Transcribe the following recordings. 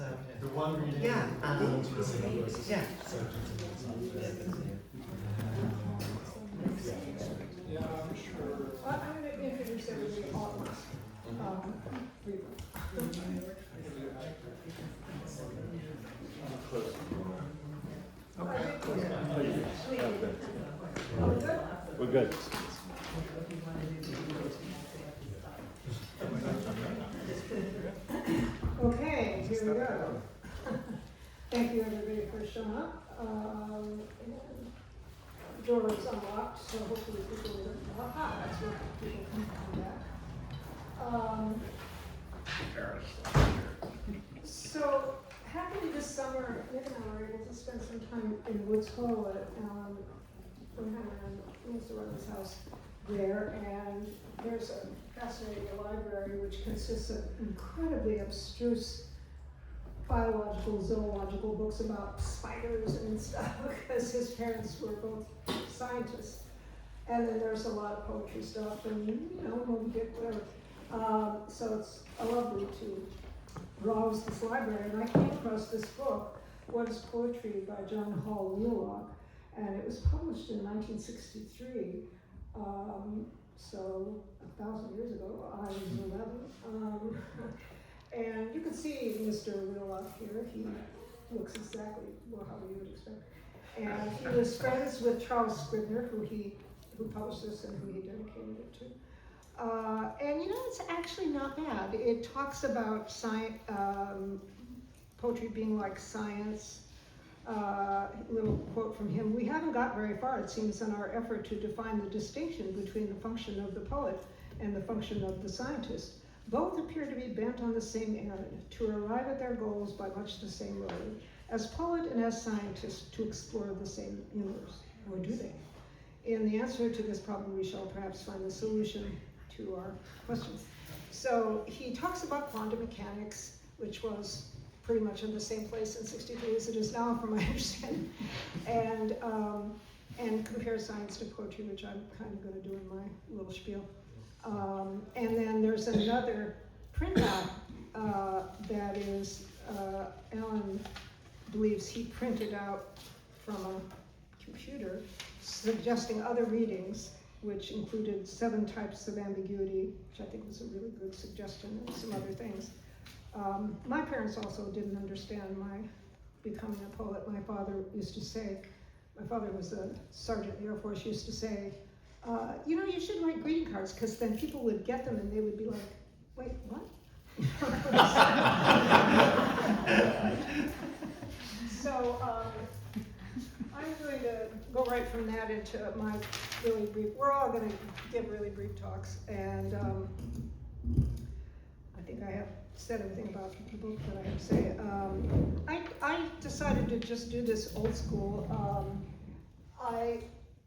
The one reading. Yeah. Yeah. Yeah, I'm sure. I'm going to introduce everybody all at once. We're good. Okay, here we go. Thank you everybody for showing up. The door is unlocked, so hopefully people will that's where people can come back. So happily this summer, Nick and I were able to spend some time in Woods Hole at Mr. Rutherford's house there, and there's a fascinating library which consists of incredibly abstruse biological, zoological books about spiders and stuff, because his parents were both scientists. And then there's a lot of poetry stuff, and Moby Dick, whatever. So it's lovely to browse this library, and I came across this book, What is Poetry, by John Hall Wheelock, and it was published in 1963. So 1,000 years ago, I was 11. And you can see Mr. Wheelock here. He looks exactly how you would expect. And he was friends with Charles Scribner, who published this and who he dedicated it to. And it's actually not bad. It talks about poetry being like science. Little quote from him: "We haven't got very far, it seems, in our effort to define the distinction between the function of the poet and the function of the scientist. Both appear to be bent on the same errand, to arrive at their goals by much the same road, as poet and as scientist to explore the same universe." Or do they? In the answer to this problem, we shall perhaps find the solution to our questions. So he talks about quantum mechanics, which was pretty much in the same place in '63 as it is now, from my understanding, and compare science to poetry, which I'm kind of going to do in my little spiel. And then there's another printout that is, Alan believes he printed out from a computer, suggesting other readings, which included 7 types of ambiguity, which I think was a really good suggestion, and some other things. My parents also didn't understand my becoming a poet. My father used to say, my father was a sergeant in the Air Force, used to say, you should write greeting cards, because then people would get them and they would be like, wait, what? So I'm going to go right from that into my really brief, we're all going to give really brief talks, and I think I have said everything about the book that I have to say. I decided to just do this old school.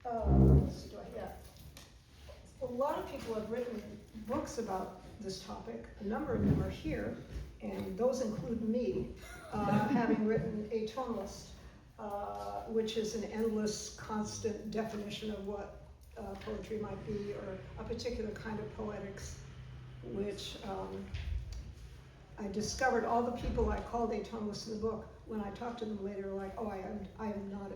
Let's see, a lot of people have written books about this topic. A number of them are here, and those include me, having written Atonalist, which is an endless, constant definition of what poetry might be, or a particular kind of poetics, which I discovered all the people I called atonalists in the book, when I talked to them later, were like, oh, I am not,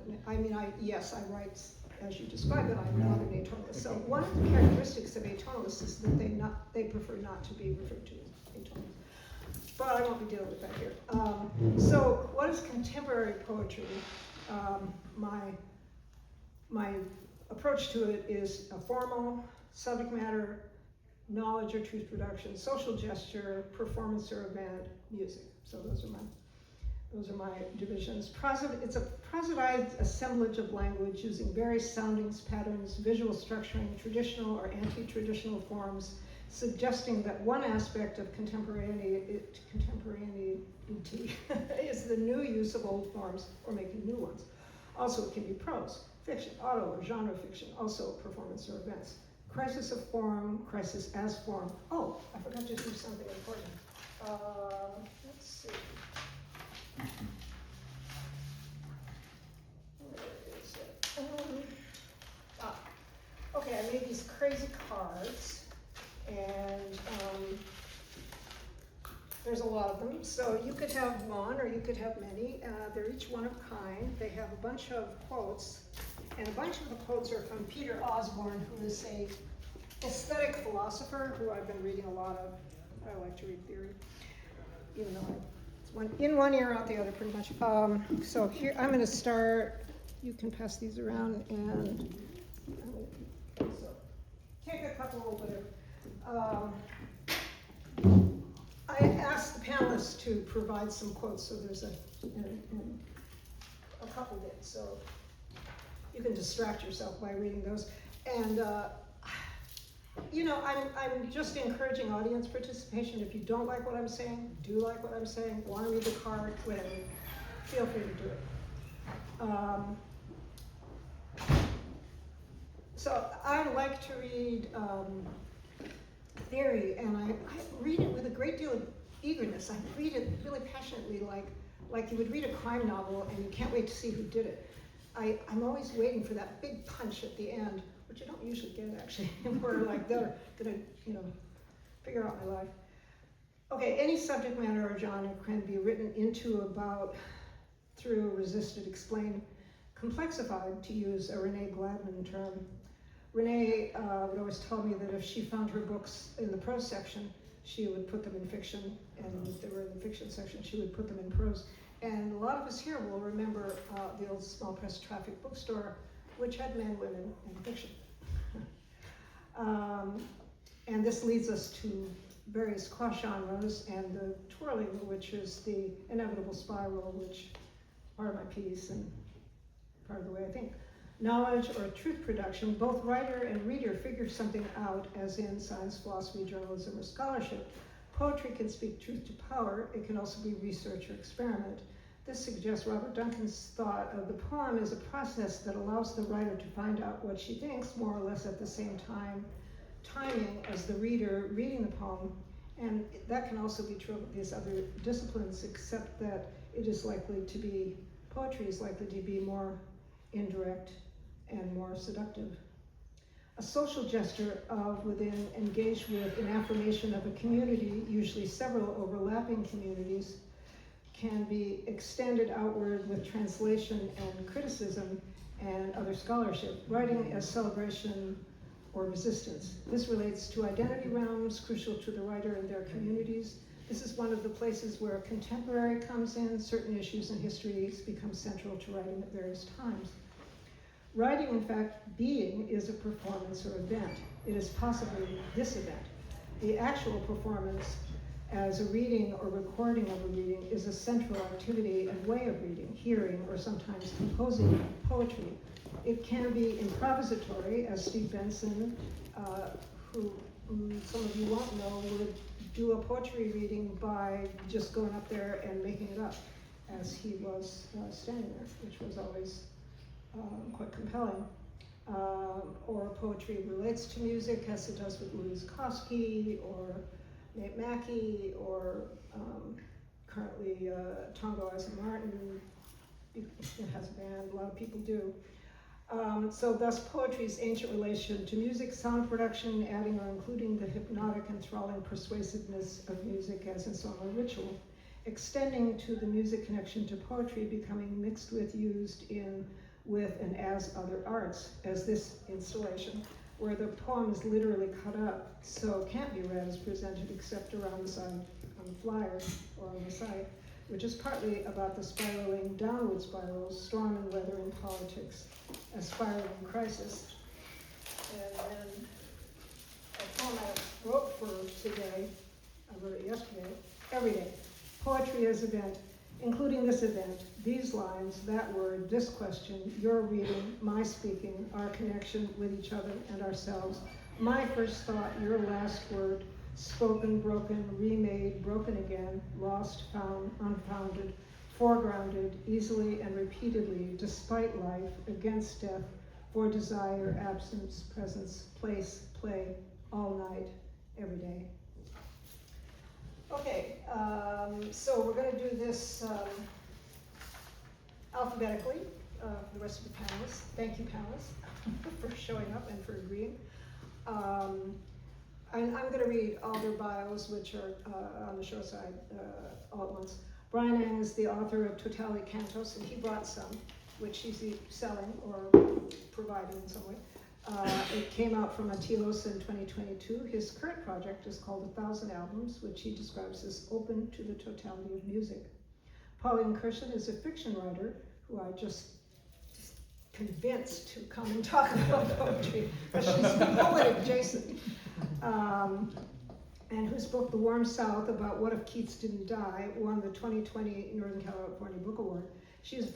yes, I write as you described it, I'm not an atonalist. So one of the characteristics of atonalists is that they prefer not to be referred to as atonalists. But I won't be dealing with that here. So what is contemporary poetry? My approach to it is a formal, subject matter, knowledge or truth production, social gesture, performance or event, music. So those are my divisions. It's a prosodized assemblage of language using various soundings, patterns, visual structuring, traditional or anti-traditional forms, suggesting that one aspect of contemporaneity is the new use of old forms or making new ones. Also, it can be prose, fiction, auto or genre fiction, also performance or events. Crisis of form, crisis as form. Oh, I forgot to do something important. Let's see. Where is it? Okay, I made these crazy cards, and There's a lot of them, so you could have one or you could have many. They're each one of a kind. They have a bunch of quotes, and a bunch of the quotes are from Peter Osborne, who is a aesthetic philosopher who I've been reading a lot of. I like to read theory, even though it's in one ear, out the other, pretty much. So here, I'm going to start. You can pass these around, and so take a couple over there. I asked the panelists to provide some quotes, so there's a couple did, so you can distract yourself by reading those. And you know, I'm just encouraging audience participation. If you don't like what I'm saying, do like what I'm saying, want to read the card, whatever, feel free to do it. So I like to read theory, and I read it with a great deal of eagerness. I read it really passionately, like you would read a crime novel and you can't wait to see who did it. I'm always waiting for that big punch at the end, which I don't usually get actually, where like they're gonna, you know, figure out my life. Okay, any subject matter or genre can be written into, about, through, resisted, explained, complexified, to use a Renée Gladman term. Renée would always tell me that if she found her books in the prose section, she would put them in fiction, and if they were in the fiction section, she would put them in prose. And a lot of us here will remember the old small press traffic bookstore, which had men, women, and fiction. And this leads us to various cross genres, and the twirling, which is the inevitable spiral, which part of my piece and part of the way I think. Knowledge or truth production, both writer and reader figure something out, as in science, philosophy, journalism, or scholarship. Poetry can speak truth to power. It can also be research or experiment. This suggests Robert Duncan's thought of the poem as a process that allows the writer to find out what she thinks, more or less at the same timing as the reader reading the poem. And that can also be true of these other disciplines, except that poetry is likely to be more indirect and more seductive. A social gesture of, within, engaged with, an affirmation of a community, usually several overlapping communities, can be extended outward with translation and criticism and other scholarship, writing as celebration or resistance. This relates to identity realms crucial to the writer and their communities. This is one of the places where contemporary comes in. Certain issues in history become central to writing at various times. Writing, in fact, being, is a performance or event. It is possibly this event. The actual performance as a reading or recording of a reading is a central activity and way of reading, hearing, or sometimes composing poetry. It can be improvisatory, as Steve Benson, who some of you won't know, would do a poetry reading by just going up there and making it up as he was standing there, which was always quite compelling. Or poetry relates to music, as it does with Louise Kosky or Nate Mackey, or currently Tongo Isaac Martin. It has a band, a lot of people do. So thus poetry's ancient relation to music, sound production, adding or including the hypnotic, enthralling persuasiveness of music as in song or ritual, extending to the music connection to poetry, becoming mixed with, used in, with, and as other arts, as this installation, where the poem is literally cut up, so can't be read as presented except around the side on the flyer or on the site, which is partly about the spiraling downward spirals, storm and weather in politics, a spiraling crisis. And then a poem I wrote for today, I wrote it yesterday, every day. Poetry as event, including this event, these lines, that word, this question, your reading, my speaking, our connection with each other and ourselves, my first thought, your last word, spoken, broken, remade, broken again, lost, found, unfounded, foregrounded, easily and repeatedly, despite life, against death, for desire, absence, presence, place, play, all night, every day. Okay, so we're going to do this alphabetically for the rest of the panelists. Thank you, panelists, for showing up and for agreeing. I'm going to read all their bios, which are on the short side all at once. Brian Ang is the author of Totality Cantos, and he brought some, which he's selling or providing in some way. It came out from Atilos in 2022. His current project is called 1,000 Albums, which he describes as open to the totality of music. Pauline Kerschen is a fiction writer who I just convinced to come and talk about poetry, but she's poetic adjacent. And whose book, The Warm South, about what if Keats didn't die, won the 2020 Northern California Book Award. You're a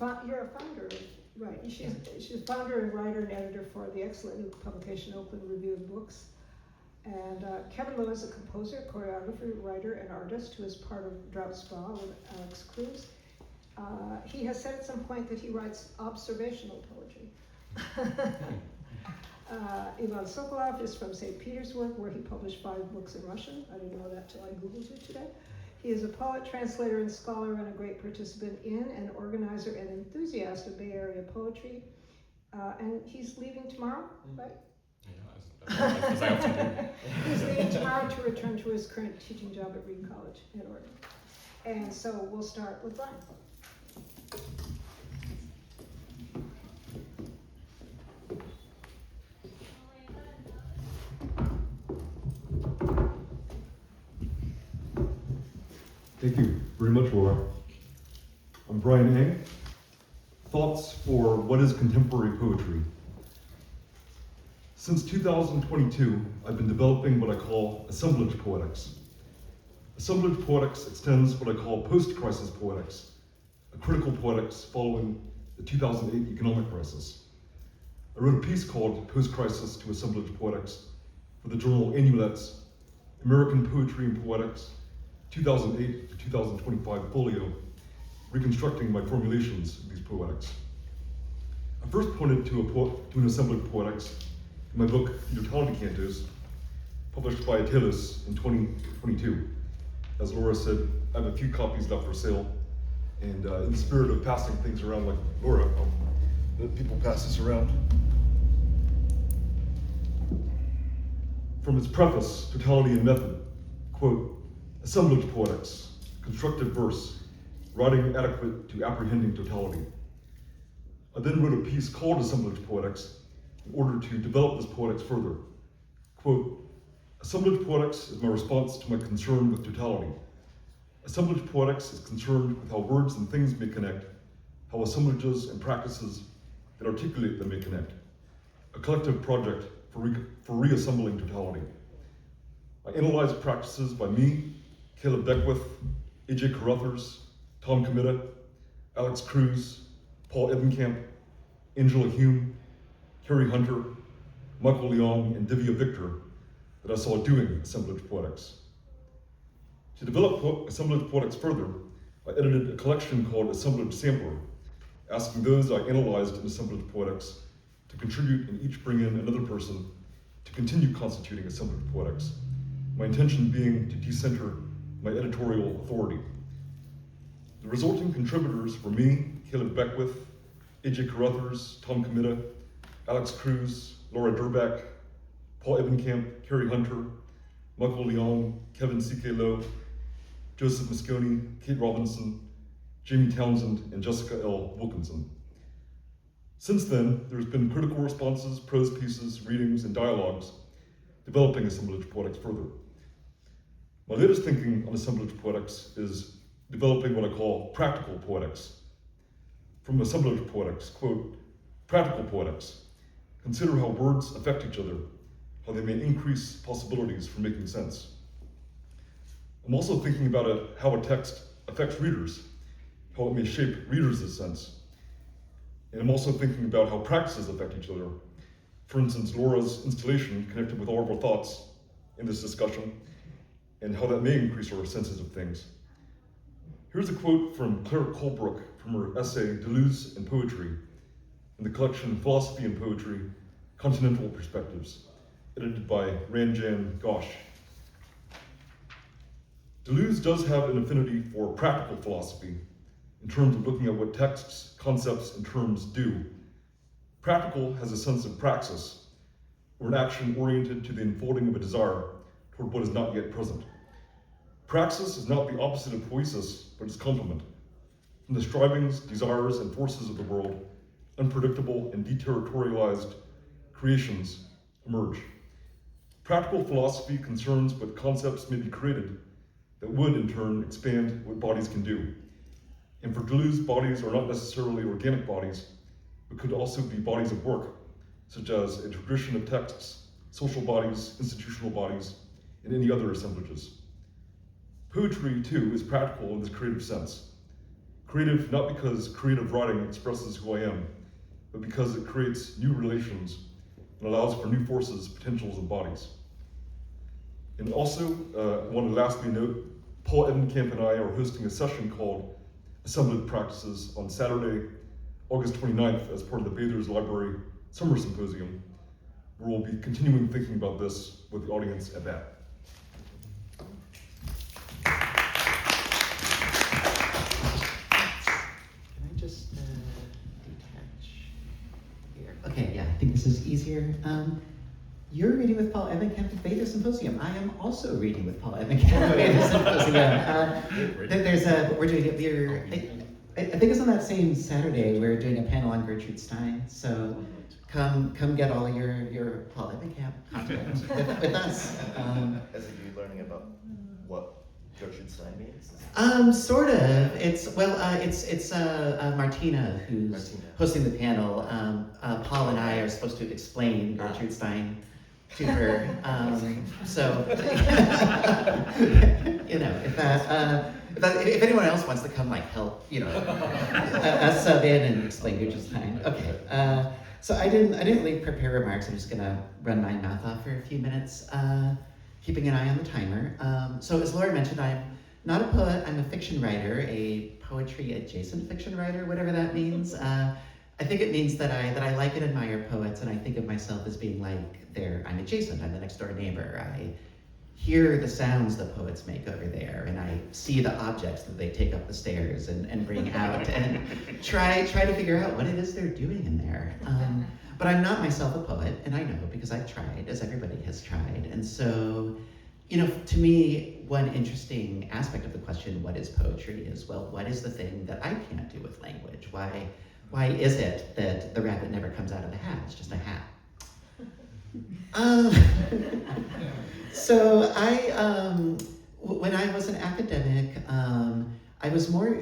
founder, right? She's a founder and writer and editor for the excellent new publication, Oakland Review of Books. And Kevin Lowe is a composer, choreographer, writer, and artist who is part of Drought Spa with Alex Cruz. He has said at some point that he writes observational poetry. Ivan Sokolov is from St. Petersburg, where he published 5 books in Russian. I didn't know that till I Googled it today. He is a poet, translator, and scholar, and a great participant in and organizer and enthusiast of Bay Area poetry. And he's leaving tomorrow, right? Yeah, as I often do. He's leaving tomorrow to return to his current teaching job at Reed College in Oregon. And so we'll start with Brian. Thank you very much, Laura. I'm Brian Ang. Thoughts for what is contemporary poetry. Since 2022, I've been developing what I call assemblage poetics. Assemblage poetics extends what I call post-crisis poetics, a critical poetics following the 2008 economic crisis. I wrote a piece called Post-Crisis to Assemblage Poetics for the journal Annulet's American Poetry and Poetics 2008 to 2025 folio, reconstructing my formulations of these poetics. I first pointed to an assemblage poetics in my book, Totality Cantos, published by Atilos in 2022. As Laura said, I have a few copies left for sale, and in the spirit of passing things around like Laura, I'll let people pass this around. From its preface, Totality and Method, quote, assemblage poetics, constructive verse, writing adequate to apprehending totality. I then wrote a piece called Assemblage Poetics in order to develop this poetics further. Quote, assemblage poetics is my response to my concern with totality. Assemblage poetics is concerned with how words and things may connect, how assemblages and practices that articulate them may connect. A collective project for reassembling totality. I analyze practices by me, Caleb Beckwith, AJ Carruthers, Tom Committa, Alex Cruz, Paul Ebenkamp, Angela Hume, Carrie Hunter, Michael Leong, and Divya Victor that I saw doing assemblage poetics. To develop assemblage poetics further, I edited a collection called Assemblage Sampler, asking those I analyzed in assemblage poetics to contribute and each bring in another person to continue constituting assemblage poetics, my intention being to decenter my editorial authority. The resulting contributors were me, Caleb Beckwith, AJ Carruthers, Tom Committa, Alex Cruz, Laura Durback, Paul Ebenkamp, Carrie Hunter, Michael Leong, Kevin C.K. Lowe, Joseph Mosconi, Kate Robinson, Jamie Townsend, and Jessica L. Wilkinson. Since then, there's been critical responses, prose pieces, readings, and dialogues developing assemblage poetics further. My latest thinking on assemblage poetics is developing what I call practical poetics. From assemblage poetics, quote, practical poetics. Consider how words affect each other, how they may increase possibilities for making sense. I'm also thinking about how a text affects readers, how it may shape readers' sense. And I'm also thinking about how practices affect each other. For instance, Laura's installation connected with all of our thoughts in this discussion, and how that may increase our senses of things. Here's a quote from Claire Colebrook from her essay, Deleuze and Poetry, in the collection Philosophy and Poetry, Continental Perspectives, edited by Ranjan Ghosh. Deleuze does have an affinity for practical philosophy in terms of looking at what texts, concepts, and terms do. Practical has a sense of praxis, or an action oriented to the unfolding of a desire, toward what is not yet present. Praxis is not the opposite of poiesis, but its complement. From the strivings, desires, and forces of the world, unpredictable and deterritorialized creations emerge. Practical philosophy concerns what concepts may be created that would, in turn, expand what bodies can do. And for Deleuze, bodies are not necessarily organic bodies, but could also be bodies of work, such as a tradition of texts, social bodies, institutional bodies, and any other assemblages. Poetry, too, is practical in this creative sense. Creative not because creative writing expresses who I am, but because it creates new relations and allows for new forces, potentials, and bodies. And also, I want to lastly note, Paul Evankamp and I are hosting a session called Assemblage Practices on Saturday, August 29th, as part of the Bathers Library Summer Symposium, where we'll be continuing thinking about this with the audience at that. Can I just detach here? Okay, yeah, I think this is easier. You're reading with Paul Evankamp at Beta Symposium. I am also reading with Paul Evankamp at Beta Symposium. We're doing it. I think it's on that same Saturday. We're doing a panel on Gertrude Stein. So come get all your Paul Evankamp content with us. As if you're learning about what Gertrude Stein means? Sort of. It's Martina who's hosting the panel. Paul and I are supposed to explain Gertrude Stein to her. So, you know, if anyone else wants to come, like, help, you know, sub in and explain Gertrude Stein. Okay. So I didn't really prepare remarks. I'm just gonna run my mouth off for a few minutes, keeping an eye on the timer. So as Laura mentioned, I'm not a poet. I'm a fiction writer, a poetry adjacent fiction writer, whatever that means. I think it means that I like and admire poets, and I think of myself as being like I'm adjacent. I'm the next door neighbor. I hear the sounds that poets make over there, and I see the objects that they take up the stairs and bring out, and try to figure out what it is they're doing in there. But I'm not myself a poet, and I know because I've tried, as everybody has tried. And so, you know, to me, one interesting aspect of the question, what is poetry, is, well, what is the thing that I can't do with language? Why is it that the rabbit never comes out of the hat? It's just a hat. So when I was an academic, I was more,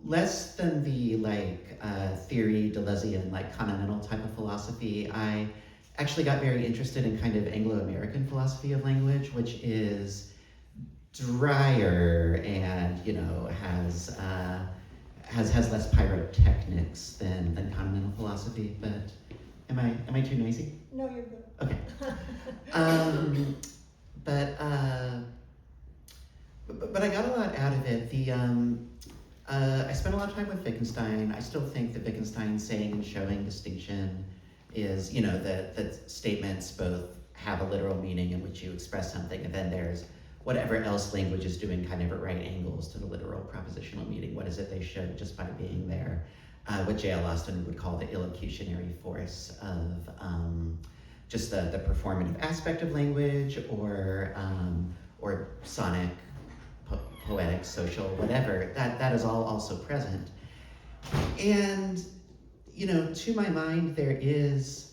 less than the theory, Deleuzian, continental type of philosophy. I actually got very interested in kind of Anglo-American philosophy of language, which is drier and, you know, has less pyrotechnics than continental philosophy. But am I too noisy? No, you're good. Okay. But I got a lot out of it. I spent a lot of time with Wittgenstein. I still think that Wittgenstein's saying and showing distinction is, you know, that statements both have a literal meaning in which you express something, and then there's whatever else language is doing kind of at right angles to the literal propositional meaning. What is it they show just by being there? What J.L. Austin would call the illocutionary force of just the performative aspect of language, or sonic, poetic, social, whatever. That is all also present. And, you know, to my mind, there is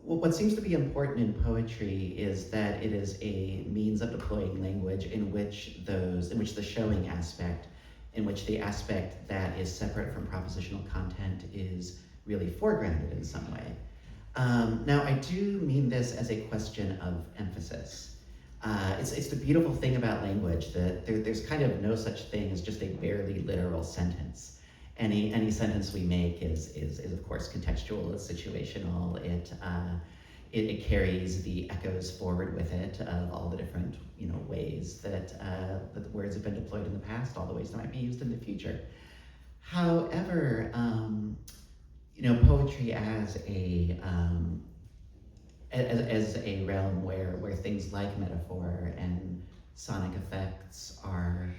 what seems to be important in poetry is that it is a means of deploying language in which the showing aspect, in which the aspect that is separate from propositional content is really foregrounded in some way. Now, I do mean this as a question of emphasis. It's the beautiful thing about language that there's kind of no such thing as just a barely literal sentence. Any sentence we make is of course contextual, it's situational, it carries the echoes forward with it of all the different, you know, ways that the words have been deployed in the past, all the ways they might be used in the future. However, you know, poetry as a realm where things like metaphor and sonic effects are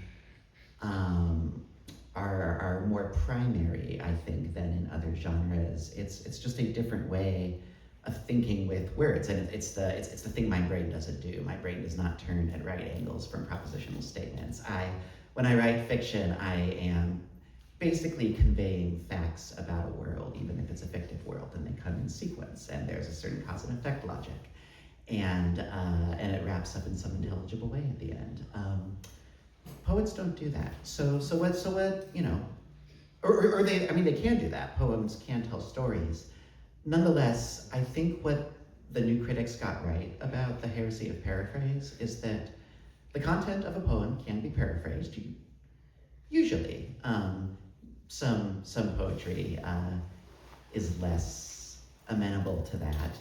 more primary, I think, than in other genres. It's just a different way of thinking with words, and it's the thing my brain doesn't do. My brain does not turn at right angles from propositional statements. When I write fiction, I am basically conveying facts about a world, even if it's a fictive world, and they come in sequence, and there's a certain cause and effect logic, and it wraps up in some intelligible way at the end. Poets don't do that. So what, you know, or they, I mean, they can do that. Poems can tell stories. Nonetheless, I think what the new critics got right about the heresy of paraphrase is that the content of a poem can be paraphrased, usually. Some poetry is less amenable to that.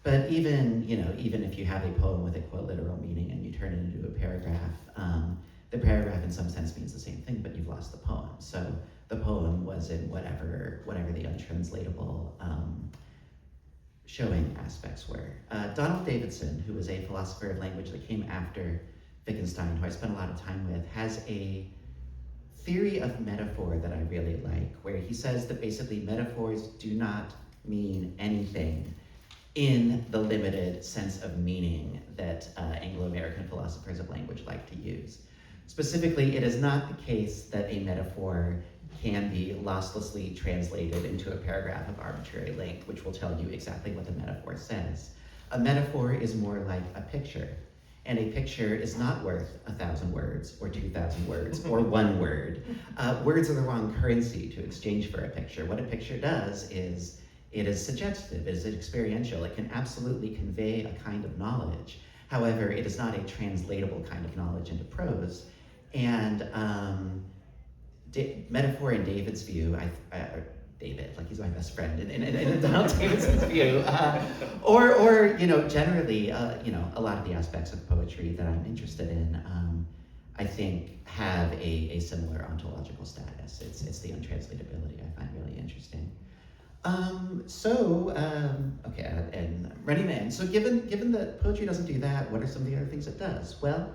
But even if you have a poem with a quote literal meaning and you turn it into a paragraph, the paragraph in some sense means the same thing, but you've lost the poem. So the poem was in whatever the untranslatable showing aspects were. Donald Davidson, who was a philosopher of language that came after Wittgenstein, who I spent a lot of time with, has a theory of metaphor that I really like, where he says that basically metaphors do not mean anything in the limited sense of meaning that Anglo-American philosophers of language like to use. Specifically, it is not the case that a metaphor can be losslessly translated into a paragraph of arbitrary length, which will tell you exactly what the metaphor says. A metaphor is more like a picture, and a picture is not worth 1,000 words or 2,000 words or 1 word. Words are the wrong currency to exchange for a picture. What a picture does is it is suggestive, it is experiential, it can absolutely convey a kind of knowledge. However, it is not a translatable kind of knowledge into prose. And metaphor in David's view, David, like he's my best friend, in Donald Davidson's view, or generally, a lot of the aspects of poetry that I'm interested in, I think have a similar ontological status. It's the untranslatability I find really interesting. Okay, and running in. So given that poetry doesn't do that, what are some of the other things it does? Well,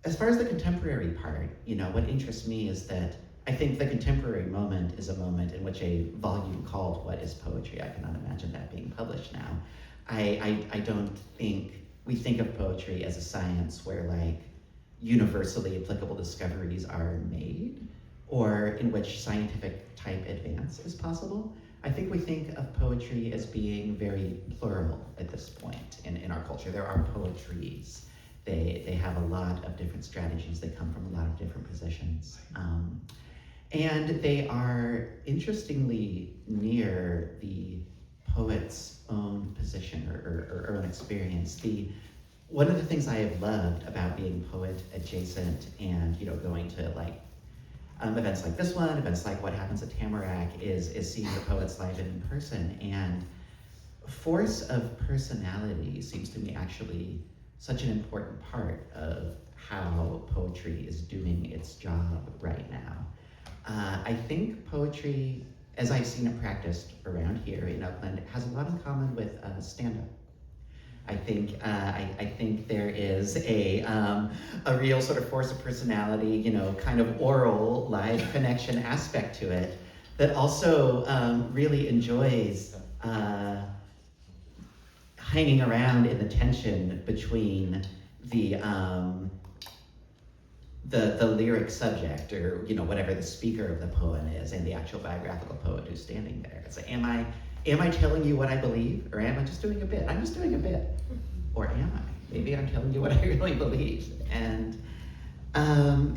as far as the contemporary part, what interests me is that I think the contemporary moment is a moment in which a volume called What is Poetry? I cannot imagine that being published now. I don't think we think of poetry as a science where like universally applicable discoveries are made, or in which scientific type advance is possible. I think we think of poetry as being very plural at this point in our culture. There are poetries. They have a lot of different strategies. They come from a lot of different positions. And they are interestingly near the poet's own position or own experience. One of the things I have loved about being poet adjacent and going to like events like this one, events like what happens at Tamarack, is seeing the poets live and in person. And force of personality seems to me actually such an important part of how poetry is doing its job right now. I think poetry, as I've seen it practiced around here in Oakland, has a lot in common with stand-up. I think there is a real sort of force of personality, kind of oral live connection aspect to it that also really enjoys hanging around in the tension between the lyric subject, or whatever the speaker of the poem is, and the actual biographical poet who's standing there. It's like, am I telling you what I believe, or am I just doing a bit? I'm just doing a bit, or am I? Maybe I'm telling you what I really believe, and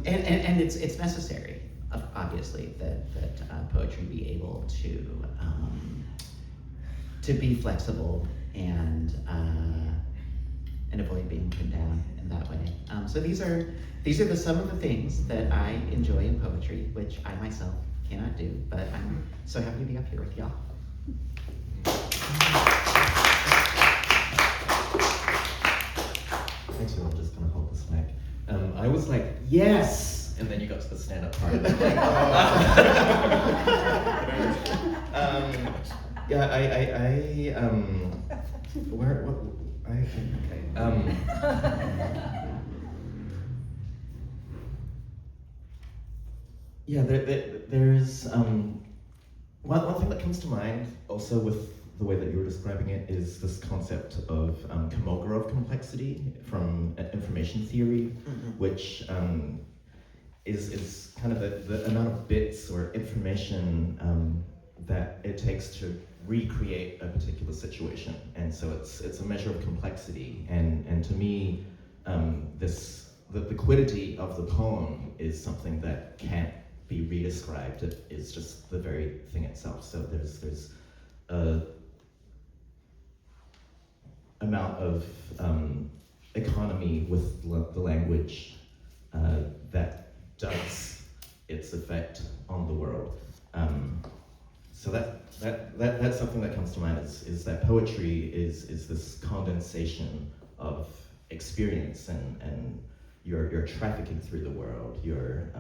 it's necessary, obviously, that poetry be able to be flexible and avoid being pinned down in that way. So these are some of the things that I enjoy in poetry, which I myself cannot do, but I'm so happy to be up here with y'all. Actually, I'm just gonna hold this mic. I was like, yes! And then you got to the stand-up part. There's one thing that comes to mind also with the way that you were describing it is this concept of Kolmogorov complexity from information theory, which is kind of the amount of bits or information that it takes to recreate a particular situation. And so it's a measure of complexity. And to me, the quiddity of the poem is something that can't be redescribed. It is just the very thing itself. So there's a amount of economy with the language that does its effect on the world. So that's something that comes to mind is that poetry is this condensation of experience and your trafficking through the world, your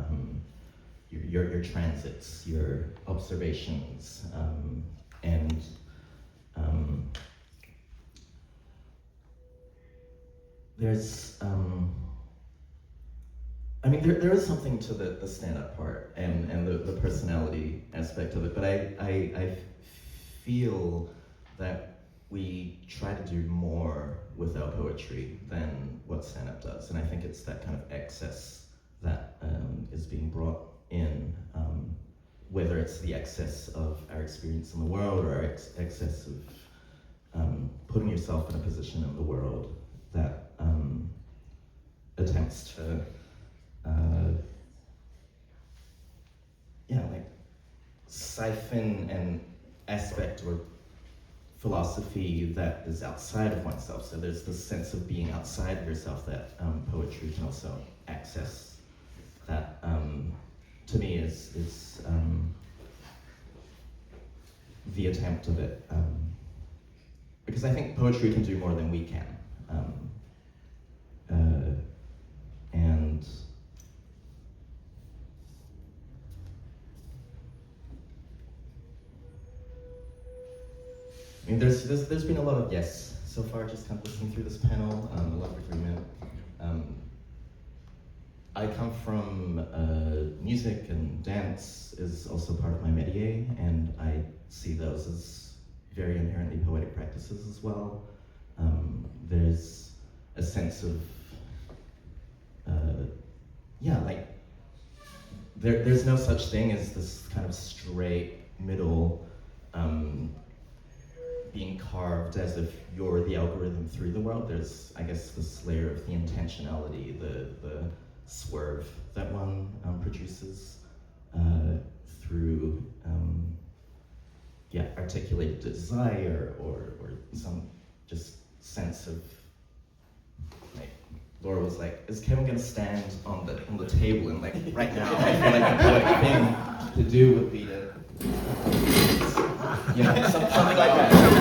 transits, your observations, and there's there is something to the stand-up part and the personality aspect of it, but I feel that we try to do more with our poetry than what stand-up does, and I think it's that kind of excess that is being brought in, whether it's the excess of our experience in the world or our excess of putting yourself in a position in the world that attempts to siphon an aspect or philosophy that is outside of oneself. So there's this sense of being outside of yourself that poetry can also access. That to me is the attempt of it, because I think poetry can do more than we can, and I mean, there's been a lot of yes so far, just kind of listening through this panel, a lot of agreement. I come from music, and dance is also part of my métier, and I see those as very inherently poetic practices as well. There's a sense of, there's no such thing as this kind of straight middle being carved as if you're the algorithm through the world. There's, I guess, this layer of the intentionality, the swerve that one produces through articulated desire or some just sense of, like, Laura was like, is Kevin gonna stand on the table? And like right now I feel like the poetic thing to do would be to something like that.